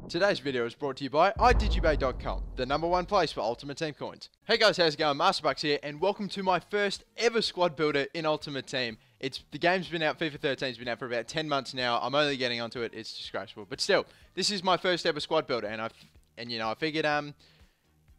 Today's video is brought to you by iDigibay.com, the #1 place for Ultimate Team coins. Hey guys, how's it going? MasterBucks here, and welcome to my first ever squad builder in Ultimate Team. The game's been out, FIFA 13's been out for about 10 months now. I'm only getting onto it. It's disgraceful, but still, this is my first ever squad builder, and I figured I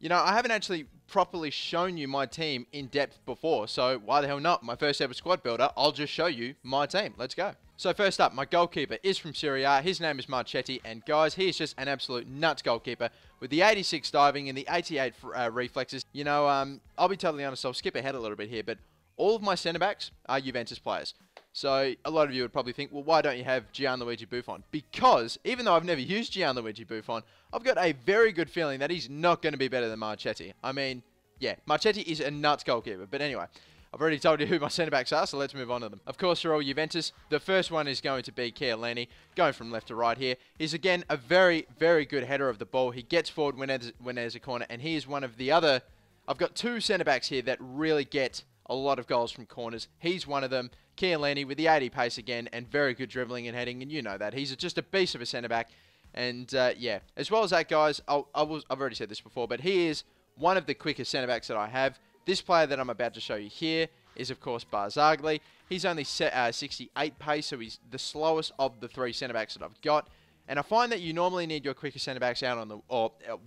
haven't actually properly shown you my team in depth before, so why the hell not? My first ever squad builder, I'll just show you my team. Let's go. So first up, my goalkeeper is from Serie A. His name is Marchetti, and guys, he is just an absolute nuts goalkeeper with the 86 diving and the 88 reflexes. I'll be totally honest, I'll skip ahead a little bit here, but all of my centre-backs are Juventus players. So a lot of you would probably think, well, why don't you have Gianluigi Buffon? Because even though I've never used Gianluigi Buffon, I've got a very good feeling that he's not going to be better than Marchetti. I mean, yeah, Marchetti is a nuts goalkeeper. But anyway, I've already told you who my centre-backs are, so let's move on to them. Of course, they're all Juventus. The first one is going to be Chiellini, going from left to right here. He's, again, a very, very good header of the ball. He gets forward when there's a corner, and he is one of the other... I've got two centre-backs here that really get a lot of goals from corners. He's one of them. Chiellini with the 80 pace again, and very good dribbling and heading, and you know that. He's just a beast of a centre-back. And, yeah, as well as that, guys, I've already said this before, but he is one of the quickest centre-backs that I have. This player that I'm about to show you here is, of course, Barzagli. He's only 68 pace, so he's the slowest of the three centre-backs that I've got. And I find that you normally need your quicker centre-backs out on the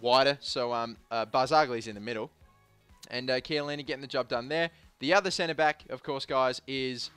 wider, so Barzagli's in the middle. And Chiellini getting the job done there. The other centre-back, of course, guys, is...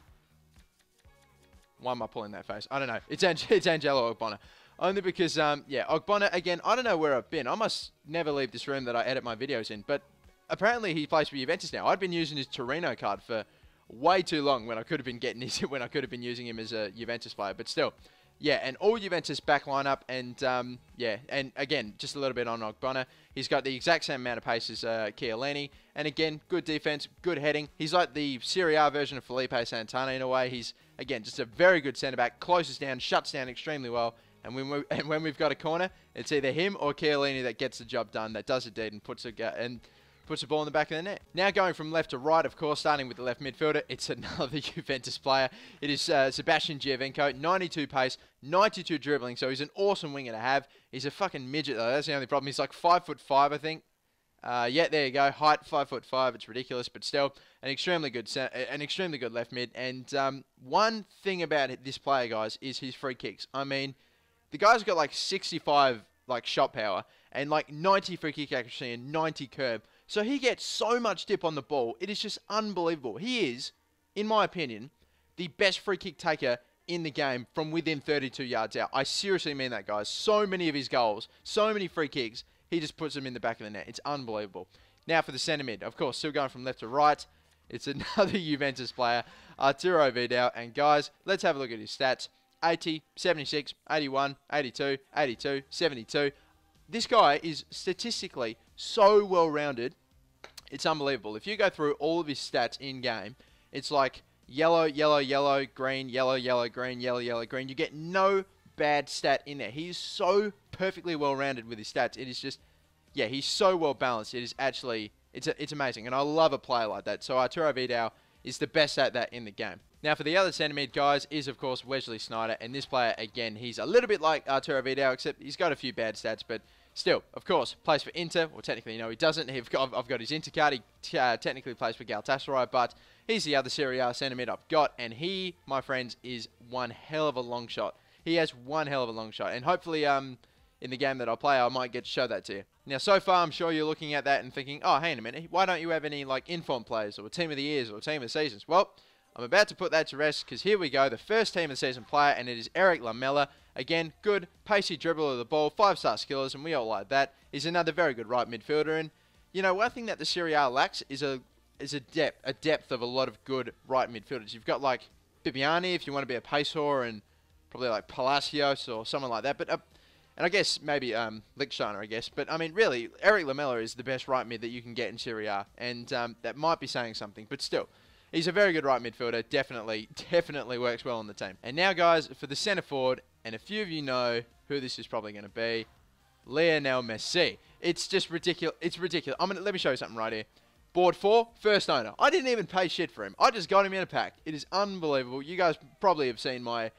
Why am I pulling that face? I don't know. It's Angelo Ogbonna. Only because, yeah, Ogbonna, again, I don't know where I've been. I must never leave this room that I edit my videos in. But apparently he plays for Juventus now. I'd been using his Torino card for way too long when I could have been using him as a Juventus player. But still, yeah, and all Juventus back lineup, and yeah, and again, just a little bit on Ogbonna. He's got the exact same amount of pace as Chiellini, and again, good defense, good heading. He's like the Serie A version of Felipe Santana in a way. He's, again, just a very good centre-back, closes down, shuts down extremely well, and when we've got a corner, it's either him or Chiellini that gets the job done, that does the deed, and puts the ball in the back of the net. Now going from left to right, of course, starting with the left midfielder, it's another Juventus player. It is Sebastian Giovinco, 92 pace, 92 dribbling, so he's an awesome winger to have. He's a fucking midget, though. That's the only problem. He's like 5'5", I think. Yeah, there you go. Height 5'5". It's ridiculous, but still an extremely good left mid. And one thing about this player, guys, is his free kicks. I mean, the guy's got like 65 shot power and like 90 free kick accuracy and 90 curb. So he gets so much dip on the ball. It is just unbelievable. He is, in my opinion, the best free kick taker in the game from within 32 yards out. I seriously mean that, guys. So many of his goals, so many free kicks, he just puts them in the back of the net. It's unbelievable. Now for the centre mid. Of course, still going from left to right. It's another Juventus player, Arturo Vidal. And guys, let's have a look at his stats. 80, 76, 81, 82, 82, 72. This guy is statistically so well-rounded. It's unbelievable. If you go through all of his stats in-game, it's like yellow, yellow, yellow, green, yellow, yellow, green, yellow, yellow, green. You get no bad stat in there. He is so perfectly well-rounded with his stats. It is just, yeah, he's so well-balanced. It is actually, it's amazing. And I love a player like that. So Arturo Vidal is the best at that in the game. Now for the other centre mid, guys, is of course Wesley Sneijder. And this player, again, he's a little bit like Arturo Vidal, except he's got a few bad stats, but still, of course, plays for Inter. Well, technically, no, he doesn't. I've got his Inter card. He technically plays for Galatasaray, but he's the other Serie A centre mid I've got. And he, my friends, is one hell of a long shot. He has one hell of a long shot. And hopefully, in the game that I'll play, I might get to show that to you. Now, so far, I'm sure you're looking at that and thinking, oh, hang on a minute. Why don't you have any, inform players or team of the years or team of the seasons? Well, I'm about to put that to rest because here we go. The first team of the season player, and it is Erik Lamela. Again, good, pacey dribbler of the ball, 5-star skillers, and we all like that. He's another very good right midfielder. And, you know, one thing that the Serie A lacks is a depth of a lot of good right midfielders. You've got, like, Bibiani, if you want to be a pace whore, and probably, like, Palacios or someone like that. But, and I guess maybe Lichtsteiner, I guess. But, I mean, really, Erik Lamela is the best right mid that you can get in Serie A. And that might be saying something, but still. He's a very good right midfielder. Definitely works well on the team. And now, guys, for the centre forward, and a few of you know who this is probably going to be, Lionel Messi. It's just ridiculous. It's ridiculous. Let me show you something right here. Board 4, first owner. I didn't even pay shit for him. I just got him in a pack. It is unbelievable. You guys probably have seen my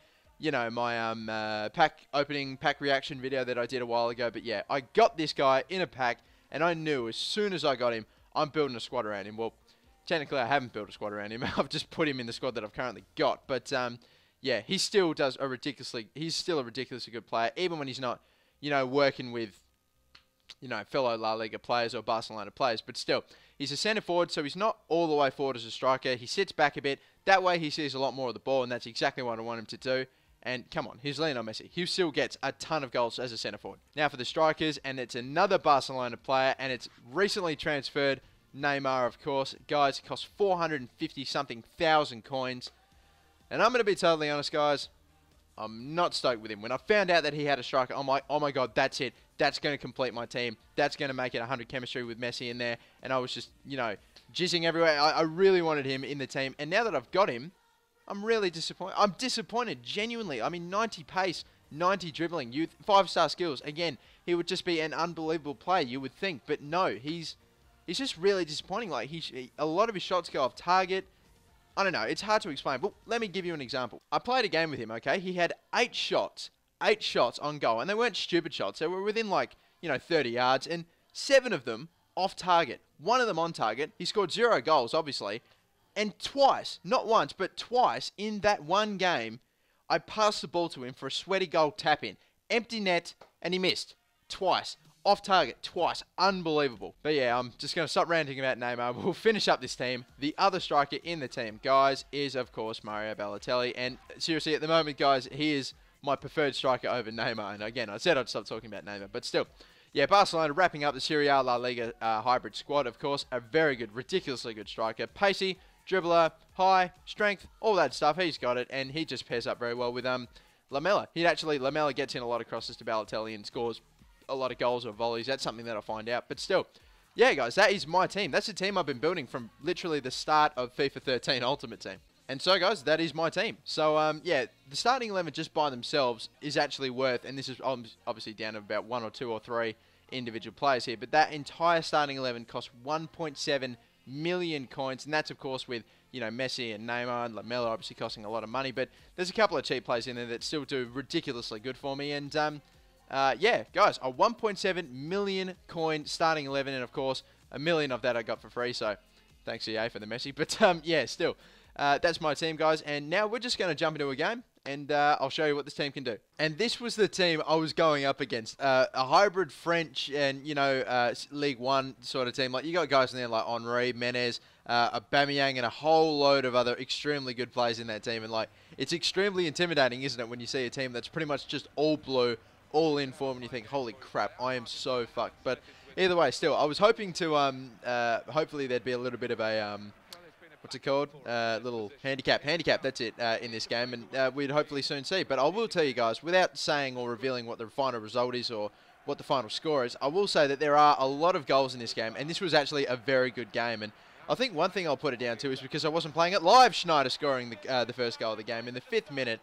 you know, my pack reaction video that I did a while ago. But yeah, I got this guy in a pack, and I knew as soon as I got him, I'm building a squad around him. Well, technically I haven't built a squad around him. I've just put him in the squad that I've currently got. But yeah, he still does a ridiculously good player, even when he's not, you know, working with, you know, fellow La Liga players or Barcelona players. But still, he's a centre forward, so he's not all the way forward as a striker. He sits back a bit. That way he sees a lot more of the ball, and that's exactly what I want him to do. And come on, he's Lionel Messi. He still gets a ton of goals as a centre forward. Now for the strikers, and it's another Barcelona player, and it's recently transferred, Neymar, of course. Guys, it costs 450-something thousand coins. And I'm going to be totally honest, guys. I'm not stoked with him. When I found out that he had a striker, I'm like, oh my god, that's it. That's going to complete my team. That's going to make it 100 chemistry with Messi in there. And I was just, you know, jizzing everywhere. I really wanted him in the team. And now that I've got him, I'm really disappointed. I'm disappointed, genuinely. I mean, 90 pace, 90 dribbling, 5-star skills. Again, he would just be an unbelievable player, you would think. But no, he's just really disappointing. Like, a lot of his shots go off target. I don't know. It's hard to explain. But let me give you an example. I played a game with him, okay? He had 8 shots on goal. And they weren't stupid shots. They were within, like, you know, 30 yards. And 7 of them off target. 1 of them on target. He scored 0 goals, obviously. And twice, not once, but twice in that one game, I passed the ball to him for a sweaty goal tap-in. Empty net, and he missed. Twice. Off target, twice. Unbelievable. But yeah, I'm just going to stop ranting about Neymar. We'll finish up this team. The other striker in the team, guys, is, of course, Mario Balotelli. And seriously, at the moment, guys, he is my preferred striker over Neymar. And again, I said I'd stop talking about Neymar, but still. Yeah, Barcelona wrapping up the Serie A La Liga hybrid squad, of course. A very good, ridiculously good striker. Pacey, dribbler, high, strength, all that stuff. He's got it, and he just pairs up very well with Lamela. Lamela gets in a lot of crosses to Balotelli and scores a lot of goals or volleys. That's something that I'll find out. But still, yeah, guys, that is my team. That's the team I've been building from literally the start of FIFA 13 Ultimate Team. And so, guys, that is my team. So, yeah, the starting 11 just by themselves is actually worth, and this is obviously down to about 1 or 2 or 3 individual players here, but that entire starting 11 costs 1.7 million coins, and that's, of course, with, you know, Messi and Neymar and Lamela obviously costing a lot of money, but there's a couple of cheap players in there that still do ridiculously good for me, and, yeah, guys, a 1.7 million coin starting 11, and, of course, a million of that I got for free, so thanks, EA, for the Messi, but, yeah, still. That's my team, guys, and now we're just going to jump into a game, and I'll show you what this team can do. And this was the team I was going up against, a hybrid French and, you know, League One sort of team. Like, you got guys in there like Henry, Menez, Aubameyang, and a whole load of other extremely good players in that team. And, like, it's extremely intimidating, isn't it, when you see a team that's pretty much just all blue, all in form, and you think, holy crap, I am so fucked. But either way, still, I was hoping to, hopefully there'd be a little bit of a, what's it called? Little handicap, that's it, in this game, and we'd hopefully soon see. But I will tell you guys, without saying or revealing what the final result is or what the final score is, I will say that there are a lot of goals in this game, and this was actually a very good game. And I think one thing I'll put it down to is because I wasn't playing it live, Sneijder scoring the first goal of the game. In the 5th minute,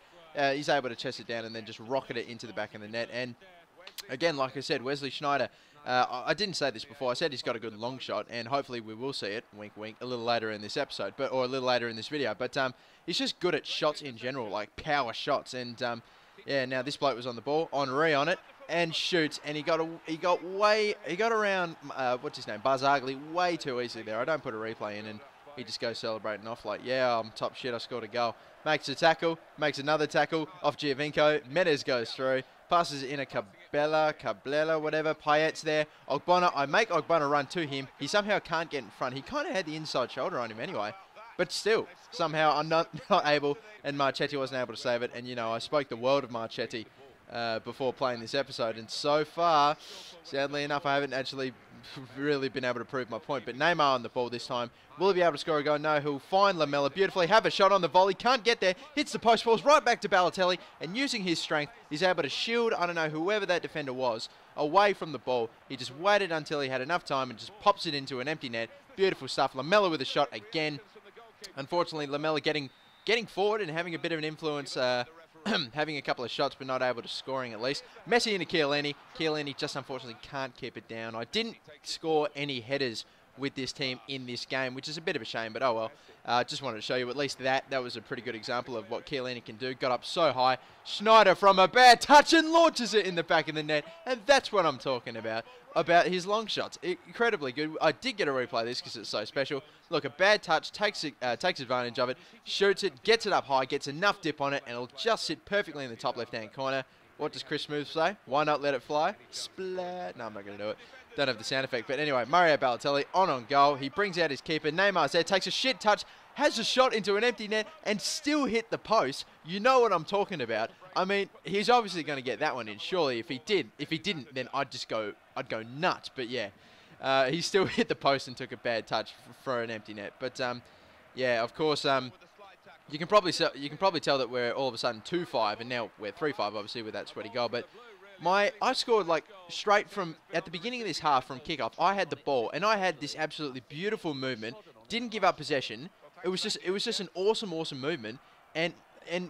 he's able to chest it down and then just rocket it into the back of the net. And again, like I said, Wesley Sneijder, I didn't say this before. I said he's got a good long shot, and hopefully we will see it, wink, wink, a little later in this episode, or a little later in this video. But he's just good at shots in general, like power shots. And yeah, now this bloke was on the ball, Henry on it, and shoots, and he got around what's his name, Barzagli, way too easily there. I don't put a replay in, and he just goes celebrating off like, yeah, I'm top shit. I scored a goal. Makes a tackle, makes another tackle off Giovinco. Menez goes through. Passes in a Cablela, whatever. Payet's there. Ogbonna, I make Ogbonna run to him. He somehow can't get in front. He kind of had the inside shoulder on him anyway. But still, somehow I'm not able, and Marchetti wasn't able to save it. And, you know, I spoke the world of Marchetti before playing this episode. And so far, sadly enough, I haven't actually really been able to prove my point. But Neymar on the ball this time. Will he be able to score a goal? No, he'll find Lamela beautifully, have a shot on the volley, can't get there, hits the post, falls right back to Balotelli, and using his strength, he's able to shield, I don't know, whoever that defender was, away from the ball. He just waited until he had enough time and just pops it into an empty net. Beautiful stuff. Lamela with a shot again. Unfortunately, Lamela getting forward and having a bit of an influence, having a couple of shots but not able to scoring at least. Messi into Chiellini. Chiellini just unfortunately can't keep it down. I didn't score any headers with this team in this game, which is a bit of a shame, but oh well. Just wanted to show you at least that was a pretty good example of what Chiellini can do. Got up so high. Sneijder from a bad touch and launches it in the back of the net, and that's what I'm talking about his long shots. Incredibly good. I did get a replay of this because it's so special. Look, a bad touch, takes advantage of it, shoots it, gets it up high, gets enough dip on it, and it'll just sit perfectly in the top left-hand corner. What does Chris Smooth say? Why not let it fly? Splat. No, I'm not going to do it. Don't have the sound effect. But anyway, Mario Balotelli on goal. He brings out his keeper. Neymar's there, takes a shit touch, has a shot into an empty net, and still hit the post. You know what I'm talking about. I mean, he's obviously going to get that one in, surely. If he didn't, then I'd go nuts. But yeah, he still hit the post and took a bad touch for an empty net. But yeah, of course, you can probably tell that we're all of a sudden 2-5, and now we're 3-5, obviously, with that sweaty goal. But I scored like straight from at the beginning of this half from kickoff. I had the ball, and I had this absolutely beautiful movement. Didn't give up possession. It was just an awesome movement, and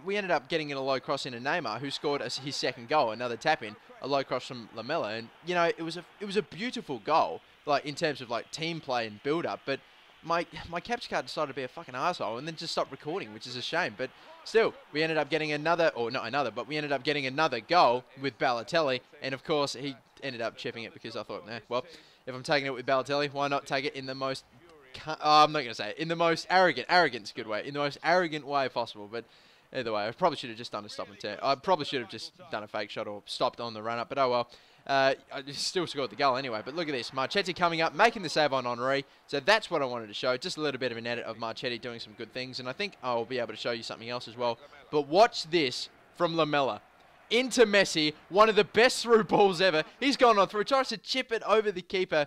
we ended up getting in a low cross into Neymar, who scored his second goal, another tap in, a low cross from Lamela, and you know it was a beautiful goal, like in terms of like team play and build up. But my capture card decided to be a fucking asshole and then just stopped recording, which is a shame. But still, we ended up getting we ended up getting another goal with Balotelli, and of course he ended up chipping it because I thought, nah, well, if I'm taking it with Balotelli, why not take it in the most I'm not going to say it. In the most arrogant's a good way. In the most arrogant way possible. But either way, I probably should have just done a stop and turn. I probably should have just done a fake shot or stopped on the run-up. But oh well. I still scored the goal anyway. But look at this. Marchetti coming up, making the save on Henry. So that's what I wanted to show. Just a little bit of an edit of Marchetti doing some good things. And I think I'll be able to show you something else as well. But watch this from Lamela. Into Messi. One of the best through balls ever. He's gone on through. Tries to chip it over the keeper.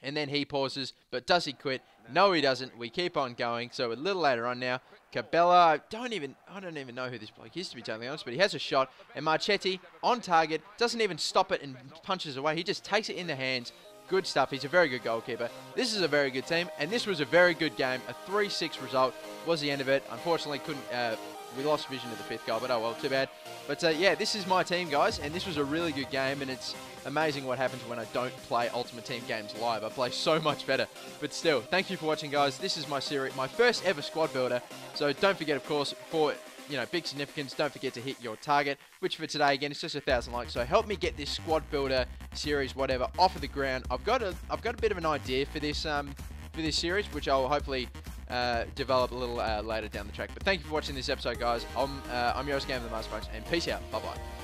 And then he pauses, but does he quit? No, he doesn't. We keep on going. So a little later on now, Cabela, I don't even know who this bloke is, to be totally honest, but he has a shot, and Marchetti on target, doesn't even stop it and punches away. He just takes it in the hands. Good stuff. He's a very good goalkeeper. This is a very good team, and this was a very good game. A 3-6 result was the end of it. Unfortunately, we lost vision of the fifth goal, but oh well, too bad. But yeah, this is my team, guys, and this was a really good game, and it's amazing what happens when I don't play Ultimate Team games live. I play so much better. But still, thank you for watching, guys. This is my series, my first ever squad builder. So don't forget, of course, for big significance, don't forget to hit your target, which for today, again, it's just 1,000 likes. So help me get this squad builder series, whatever, off of the ground. I've got a bit of an idea for this series, which I'll hopefully develop a little later down the track. But thank you for watching this episode, guys. I'm your host, Game of the MasterBucks, and peace out. Bye bye.